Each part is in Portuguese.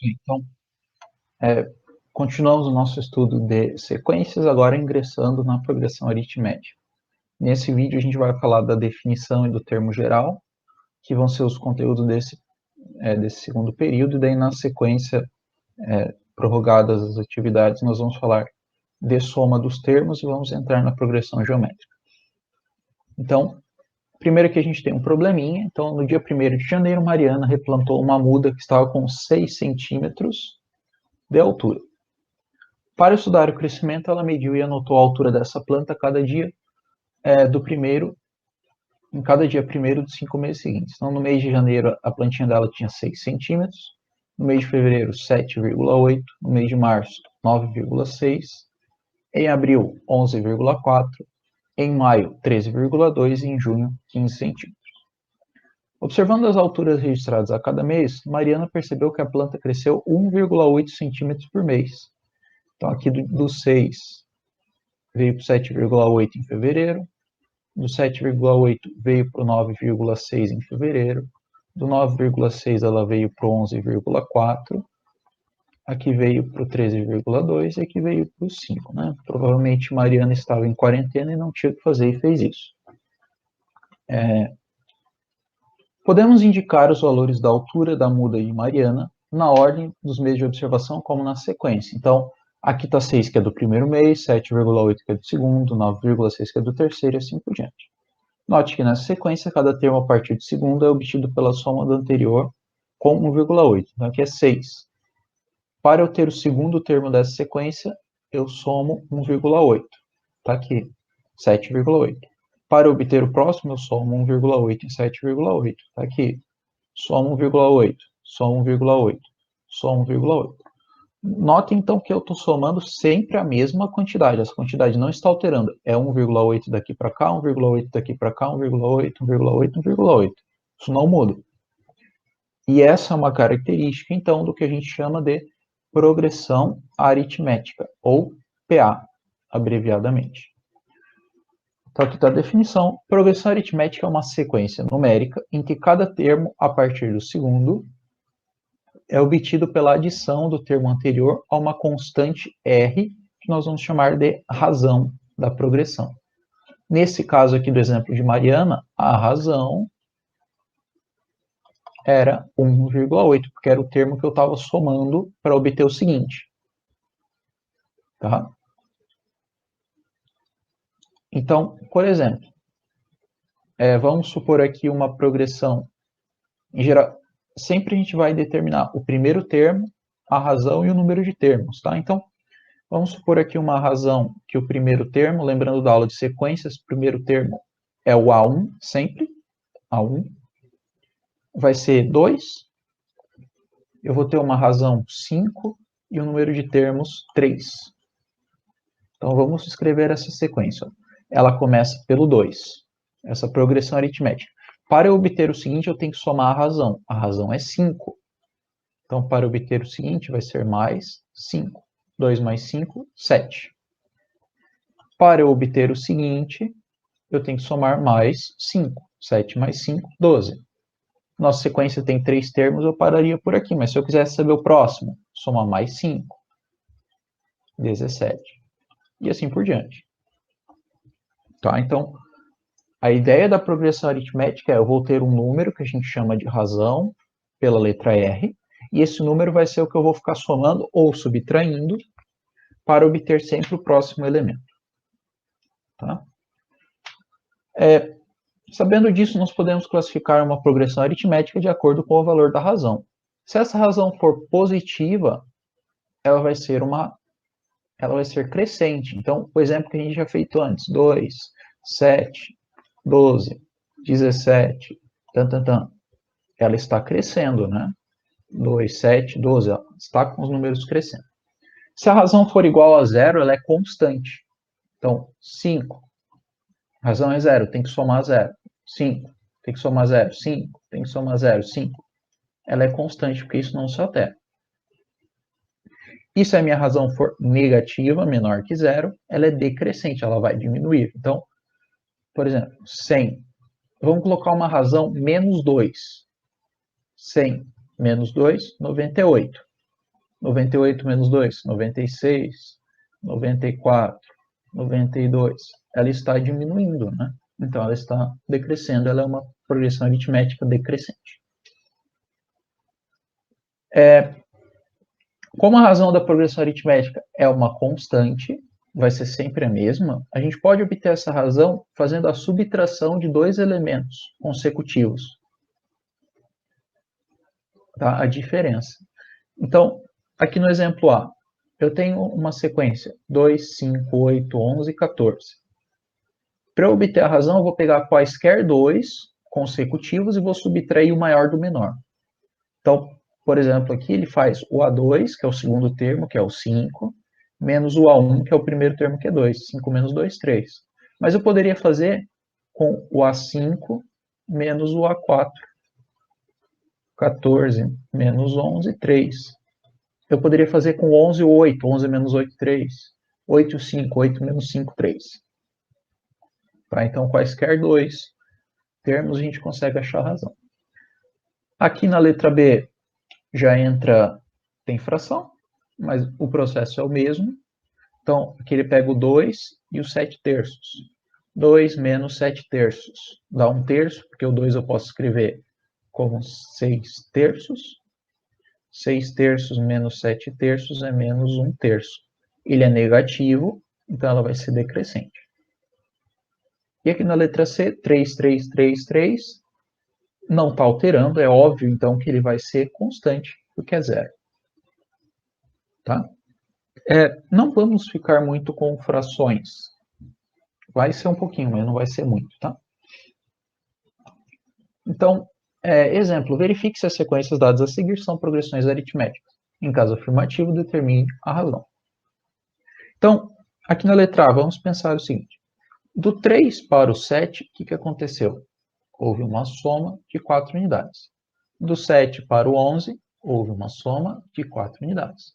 Então, continuamos o nosso estudo de sequências, agora ingressando na progressão aritmética. Nesse vídeo a gente vai falar da definição e do termo geral, que vão ser os conteúdos desse segundo período, e daí na sequência, prorrogadas as atividades, nós vamos falar de soma dos termos e vamos entrar na progressão geométrica. Então, primeiro que a gente tem um probleminha. Então, no dia 1º de janeiro, Mariana replantou uma muda que estava com 6 centímetros de altura. Para estudar o crescimento, ela mediu e anotou a altura dessa planta cada dia em cada dia primeiro dos 5 meses seguintes. Então, no mês de janeiro, a plantinha dela tinha 6 centímetros, no mês de fevereiro, 7,8, no mês de março, 9,6, em abril, 11,4, em maio, 13,2 e em junho, 15 centímetros. Observando as alturas registradas a cada mês, Mariana percebeu que a planta cresceu 1,8 centímetros por mês. Então, aqui do 6 veio para o 7,8 em fevereiro, do 7,8 veio para o 9,6 em fevereiro, do 9,6 ela veio para o 11,4, aqui veio para o 13,2 e aqui veio para o 5. Né? Provavelmente Mariana estava em quarentena e não tinha o que fazer e fez isso. Podemos indicar os valores da altura da muda de Mariana na ordem dos meses de observação, como na sequência. Então, aqui está 6, que é do primeiro mês, 7,8, que é do segundo, 9,6, que é do terceiro, e assim por diante. Note que nessa sequência, cada termo a partir do segundo é obtido pela soma do anterior com 1,8. Então, aqui é 6. Para eu ter o segundo termo dessa sequência, eu somo 1,8. Está aqui, 7,8. Para obter o próximo, eu somo 1,8 em 7,8. Está aqui. Somo 1,8, somo 1,8, somo 1,8. Notem, então, que eu estou somando sempre a mesma quantidade. Essa quantidade não está alterando. É 1,8 daqui para cá, 1,8 daqui para cá, 1,8, 1,8, 1,8. Isso não muda. E essa é uma característica, então, do que a gente chama de progressão aritmética, ou PA, abreviadamente. Então, aqui está a definição. Progressão aritmética é uma sequência numérica em que cada termo, a partir do segundo, é obtido pela adição do termo anterior a uma constante R, que nós vamos chamar de razão da progressão. Nesse caso aqui do exemplo de Mariana, a razão era 1,8, porque era o termo que eu estava somando para obter o seguinte. Tá? Então, por exemplo, vamos supor aqui uma progressão. Em geral, sempre a gente vai determinar o primeiro termo, a razão e o número de termos. Tá? Então, vamos supor aqui uma razão que o primeiro termo, lembrando da aula de sequências, o primeiro termo é o A1, sempre, A1, vai ser 2, eu vou ter uma razão 5 e o número de termos 3. Então, vamos escrever essa sequência. Ela começa pelo 2, essa progressão aritmética. Para eu obter o seguinte, eu tenho que somar a razão. A razão é 5. Então, para obter o seguinte, vai ser mais 5. 2 mais 5, 7. Para eu obter o seguinte, eu tenho que somar mais 5. 7 mais 5, 12. Nossa sequência tem 3 termos, eu pararia por aqui. Mas se eu quisesse saber o próximo, somar mais 5. 17. E assim por diante. Tá? Então, a ideia da progressão aritmética é eu vou ter um número que a gente chama de razão, pela letra R, e esse número vai ser o que eu vou ficar somando ou subtraindo para obter sempre o próximo elemento. Tá? Sabendo disso, nós podemos classificar uma progressão aritmética de acordo com o valor da razão. Se essa razão for positiva, ela vai ser crescente. Então, o exemplo que a gente já fez antes, 2, 7, 12, 17, ela está crescendo, né? 2, 7, 12, ela está com os números crescendo. Se a razão for igual a zero, ela é constante. Então, 5, a razão é zero, tem que somar zero. 5, tem que somar zero. 5, tem que somar zero. 5. Ela é constante, porque isso não se altera. E se a minha razão for negativa, menor que zero, ela é decrescente, ela vai diminuir. Então, por exemplo, 100. Vamos colocar uma razão menos 2. 100 menos 2, 98. 98 menos 2, 96, 94, 92. Ela está diminuindo, né? Então, ela está decrescendo, ela é uma progressão aritmética decrescente. Como a razão da progressão aritmética é uma constante, vai ser sempre a mesma, a gente pode obter essa razão fazendo a subtração de dois elementos consecutivos. Tá? A diferença. Então, aqui no exemplo A, eu tenho uma sequência 2, 5, 8, 11 e 14. Para eu obter a razão, eu vou pegar quaisquer dois consecutivos e vou subtrair o maior do menor. Então, por exemplo, aqui ele faz o A2, que é o segundo termo, que é o 5, menos o A1, que é o primeiro termo, que é 2. 5 menos 2, 3. Mas eu poderia fazer com o A5 menos o A4. 14 menos 11, 3. Eu poderia fazer com 11 o 8. 11 menos 8, 3. 8 e 5. 8 menos 5, 3. Tá? Então, quaisquer dois termos, a gente consegue achar a razão. Aqui na letra B, já entra, tem fração, mas o processo é o mesmo. Então, aqui ele pega o 2 e o 7 terços. 2 menos 7 terços dá 1 terço, porque o 2 eu posso escrever como 6 terços. 6 terços menos 7 terços é menos 1 terço. Ele é negativo, então ela vai ser decrescente. E aqui na letra C, 3, 3, 3, 3, não está alterando, é óbvio então que ele vai ser constante, porque é zero. Tá? Não vamos ficar muito com frações. Vai ser um pouquinho, mas não vai ser muito, tá? Então, exemplo, verifique se as sequências dadas a seguir são progressões aritméticas. Em caso afirmativo, determine a razão. Então, aqui na letra A, vamos pensar o seguinte. Do 3 para o 7, o que aconteceu? Houve uma soma de 4 unidades. Do 7 para o 11, houve uma soma de 4 unidades.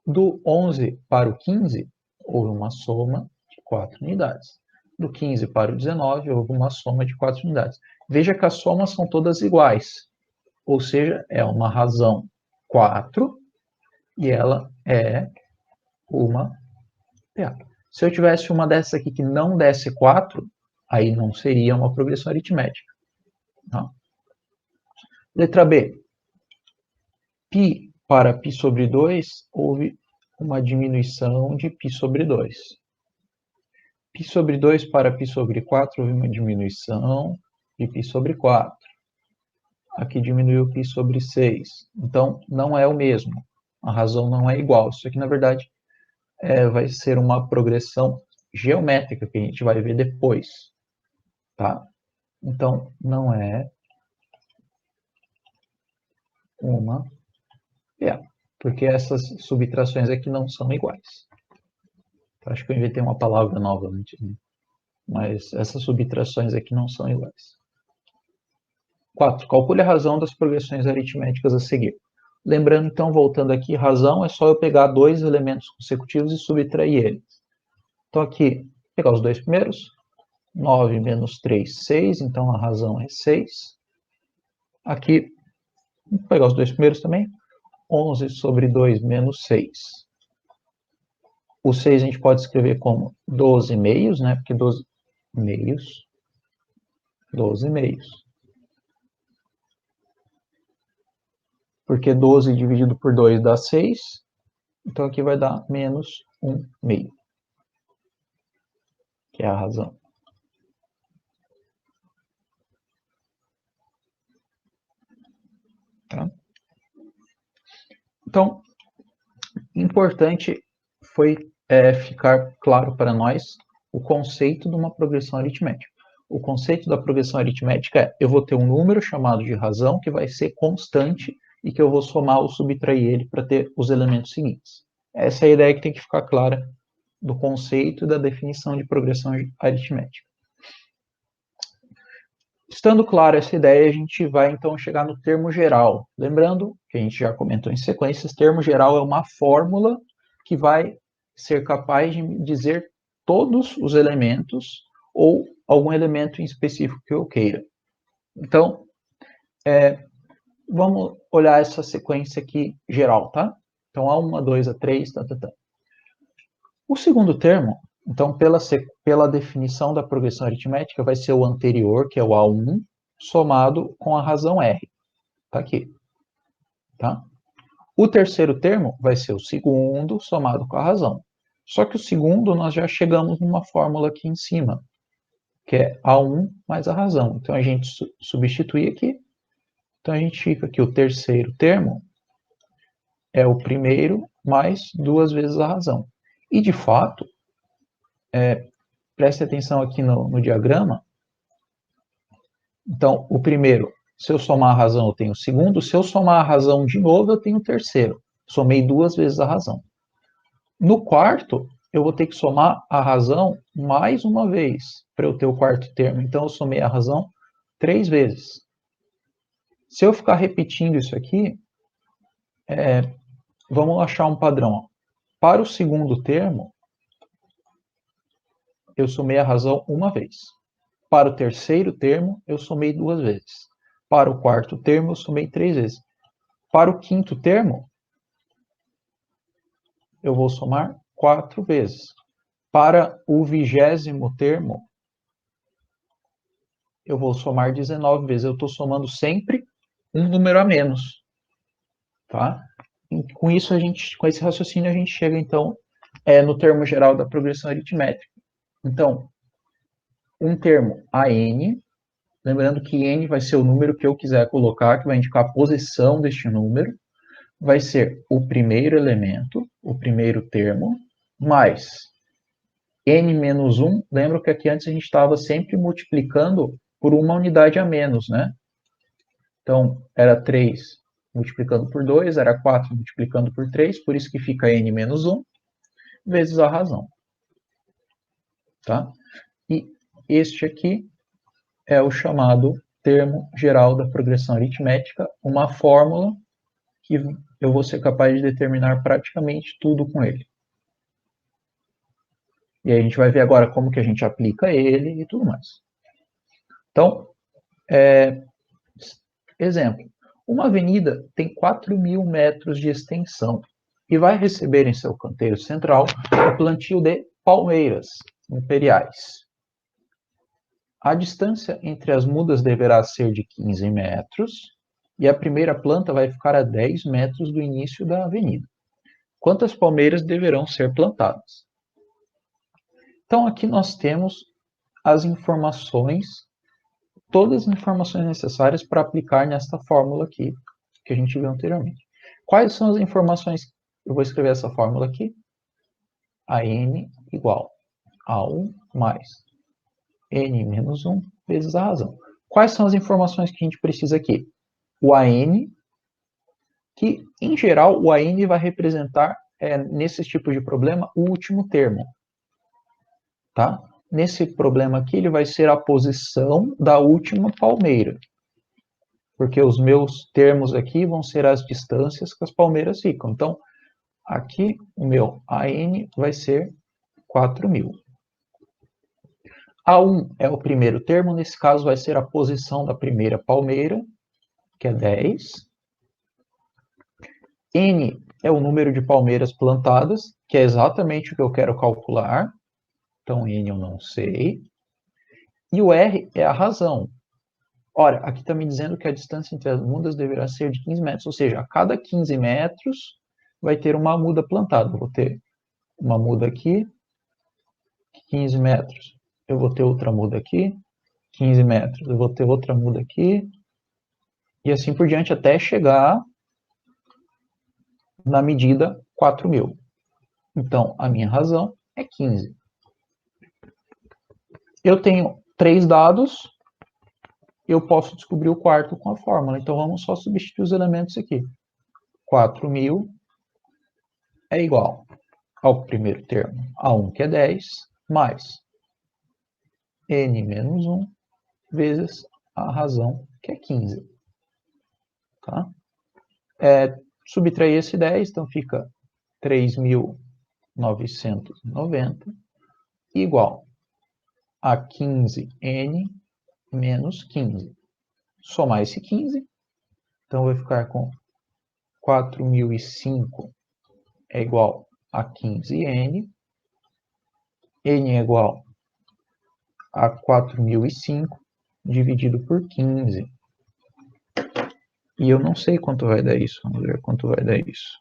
Do 11 para o 15, houve uma soma de 4 unidades. Do 15 para o 19, houve uma soma de 4 unidades. Veja que as somas são todas iguais, ou seja, é uma razão 4 e ela é uma PA. Se eu tivesse uma dessas aqui que não desse 4, aí não seria uma progressão aritmética. Tá? Letra B. Π para π sobre 2, houve uma diminuição de π sobre 2. Π sobre 2 para π sobre 4, houve uma diminuição de π sobre 4. Aqui diminuiu π sobre 6. Então, não é o mesmo. A razão não é igual. Isso aqui, na verdade, vai ser uma progressão geométrica, que a gente vai ver depois. Tá? Então, não é uma PA, porque essas subtrações aqui não são iguais. Acho que eu inventei uma palavra nova antes, né? Mas essas subtrações aqui não são iguais. 4. Calcule a razão das progressões aritméticas a seguir. Lembrando, então, voltando aqui, razão é só eu pegar dois elementos consecutivos e subtrair eles. Então, aqui, pegar os dois primeiros. 9 menos 3, 6. Então, a razão é 6. Aqui, vou pegar os dois primeiros também. 11 sobre 2 menos 6. O 6 a gente pode escrever como 12 meios, né? Porque 12 meios. 12 meios. Porque 12 dividido por 2 dá 6. Então, aqui vai dar menos 1 meio. Que é a razão. Tá? Então, importante foi ficar claro para nós o conceito de uma progressão aritmética. O conceito da progressão aritmética é: eu vou ter um número chamado de razão que vai ser constante e que eu vou somar ou subtrair ele para ter os elementos seguintes. Essa é a ideia que tem que ficar clara do conceito e da definição de progressão aritmética. Estando clara essa ideia, a gente vai então chegar no termo geral. Lembrando que a gente já comentou em sequências, termo geral é uma fórmula que vai ser capaz de dizer todos os elementos ou algum elemento em específico que eu queira. Então, Vamos olhar essa sequência aqui geral, tá? Então, A1, A2, A3, tá, tá, tá. O segundo termo, então, pela definição da progressão aritmética, vai ser o anterior, que é o A1, somado com a razão R. Tá aqui. Tá? O terceiro termo vai ser o segundo, somado com a razão. Só que o segundo, nós já chegamos numa fórmula aqui em cima, que é A1 mais a razão. Então, a gente substitui aqui. Então, a gente fica aqui, o terceiro termo é o primeiro mais duas vezes a razão. E, de fato, preste atenção aqui no diagrama. Então, o primeiro, se eu somar a razão, eu tenho o segundo. Se eu somar a razão de novo, eu tenho o terceiro. Somei duas vezes a razão. No quarto, eu vou ter que somar a razão mais uma vez para eu ter o quarto termo. Então, eu somei a razão 3 vezes. Se eu ficar repetindo isso aqui, vamos achar um padrão. Para o segundo termo, eu somei a razão uma vez. Para o terceiro termo, eu somei duas vezes. Para o quarto termo, eu somei 3 vezes. Para o quinto termo, eu vou somar 4 vezes. Para o 20º termo, eu vou somar 19 vezes. Eu estou somando sempre um número a menos. Tá? E com isso, com esse raciocínio, a gente chega, então, no termo geral da progressão aritmética. Então, um termo AN, lembrando que N vai ser o número que eu quiser colocar, que vai indicar a posição deste número, vai ser o primeiro elemento, o primeiro termo, mais N menos 1, lembra que aqui antes a gente estava sempre multiplicando por uma unidade a menos, né? Então, era 3 multiplicando por 2, era 4 multiplicando por 3, por isso que fica N menos 1, vezes a razão. Tá? E este aqui é o chamado termo geral da progressão aritmética, uma fórmula que eu vou ser capaz de determinar praticamente tudo com ele. E aí a gente vai ver agora como que a gente aplica ele e tudo mais. Então, exemplo. Uma avenida tem 4.000 metros de extensão e vai receber em seu canteiro central o plantio de palmeiras imperiais. A distância entre as mudas deverá ser de 15 metros e a primeira planta vai ficar a 10 metros do início da avenida. Quantas palmeiras deverão ser plantadas? Então, aqui nós temos as informações, todas as informações necessárias para aplicar nesta fórmula aqui, que a gente viu anteriormente. Quais são as informações? Eu vou escrever essa fórmula aqui. AN igual a 1 mais N menos 1 vezes a razão. Quais são as informações que a gente precisa aqui? O AN, que em geral o AN vai representar, nesse tipo de problema, o último termo. Tá? Nesse problema aqui, ele vai ser a posição da última palmeira. Porque os meus termos aqui vão ser as distâncias que as palmeiras ficam. Então, aqui o meu AN vai ser 4.000. A1 é o primeiro termo, nesse caso vai ser a posição da primeira palmeira, que é 10. N é o número de palmeiras plantadas, que é exatamente o que eu quero calcular. Então, N eu não sei. E o R é a razão. Ora, aqui está me dizendo que a distância entre as mudas deverá ser de 15 metros, ou seja, a cada 15 metros vai ter uma muda plantada. Eu vou ter uma muda aqui, 15 metros. Eu vou ter outra muda aqui, 15 metros. Eu vou ter outra muda aqui, e assim por diante até chegar na medida 4.000. Então, a minha razão é 15. Eu tenho 3 dados, eu posso descobrir o quarto com a fórmula. Então, vamos só substituir os elementos aqui. 4.000 é igual ao primeiro termo, A1, que é 10, mais N menos 1, vezes a razão, que é 15. Tá? Subtrair esse 10, então fica 3.990 igual a 15N menos 15. Somar esse 15, Então, vai ficar com 4.005 é igual a 15n. N é igual a 4.005 dividido por 15. E eu não sei quanto vai dar isso. Vamos ver quanto vai dar isso.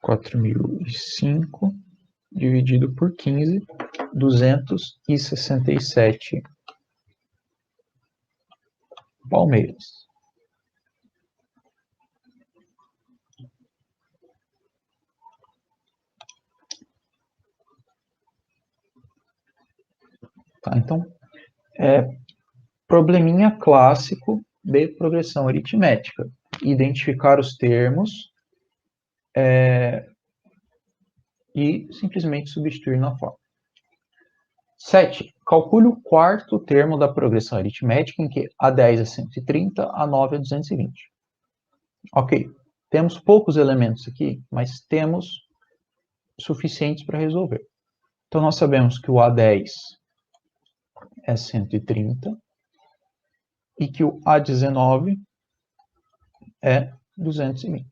4.005 dividido por 15, 267 palmeiras. Tá, então, probleminha clássico de progressão aritmética. Identificar os termos e simplesmente substituir na forma. 7. Calcule o quarto termo da progressão aritmética em que A10 é 130, A9 é 220. Ok, temos poucos elementos aqui, mas temos suficientes para resolver. Então, nós sabemos que o A10 é 130 e que o A19 é 220.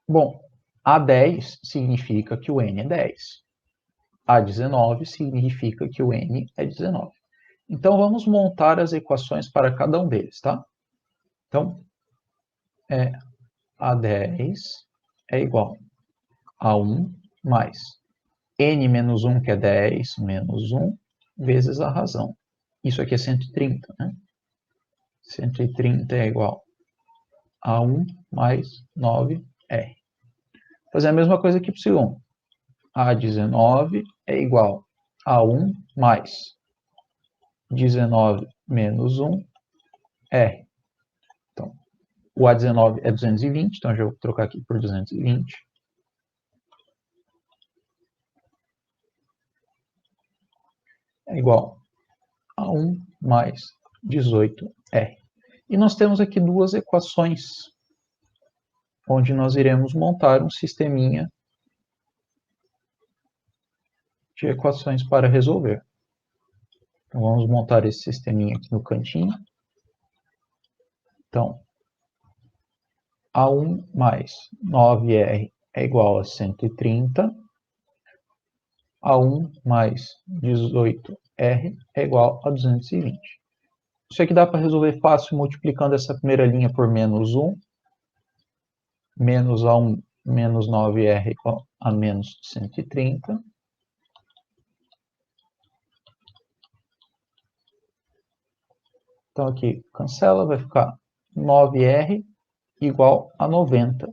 Bom, A10 significa que o N é 10. A19 significa que o N é 19. Então, vamos montar as equações para cada um deles, tá? Então, A10 é igual a 1 mais N menos 1, que é 10, menos 1, vezes a razão. Isso aqui é 130, né? 130 é igual a 1 mais 9R. Fazer a mesma coisa aqui para o segundo. A19 é igual a 1 mais 19 menos 1, R. Então, o A19 é 220, então eu já vou trocar aqui por 220. É igual a 1 mais 18R. E nós temos aqui duas equações, onde nós iremos montar um sisteminha de equações para resolver. Então, vamos montar esse sisteminha aqui no cantinho. Então, A1 mais 9R é igual a 130. A1 mais 18R é igual a 220. Isso aqui dá para resolver fácil multiplicando essa primeira linha por menos 1. Menos A1 menos 9R é igual a menos 130. Então, aqui cancela, vai ficar 9R igual a 90.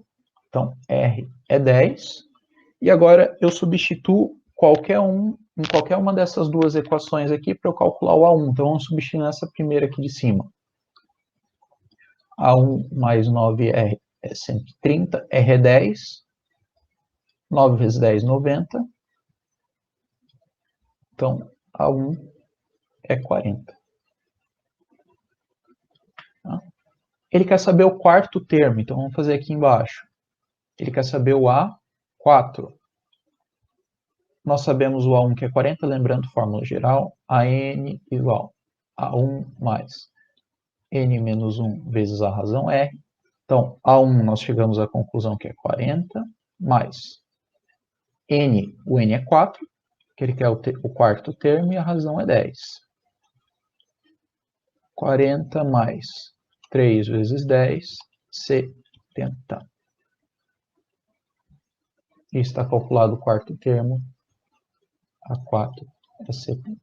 Então, R é 10. E agora eu substituo em qualquer uma dessas duas equações aqui para eu calcular o A1. Então, vamos substituir nessa primeira aqui de cima. A1 mais 9R é 130, R é 10. 9 vezes 10, 90. Então, A1 é 40. Tá? Ele quer saber o quarto termo, então vamos fazer aqui embaixo. Ele quer saber o A4. Nós sabemos o A1 que é 40, lembrando fórmula geral, AN igual a 1 mais N menos 1 vezes a razão R. Então, A1 nós chegamos à conclusão que é 40, mais N, o N é 4, que ele quer o quarto termo, e a razão é 10. 40 mais 3 vezes 10, 70. E está calculado o quarto termo, A4 é 70.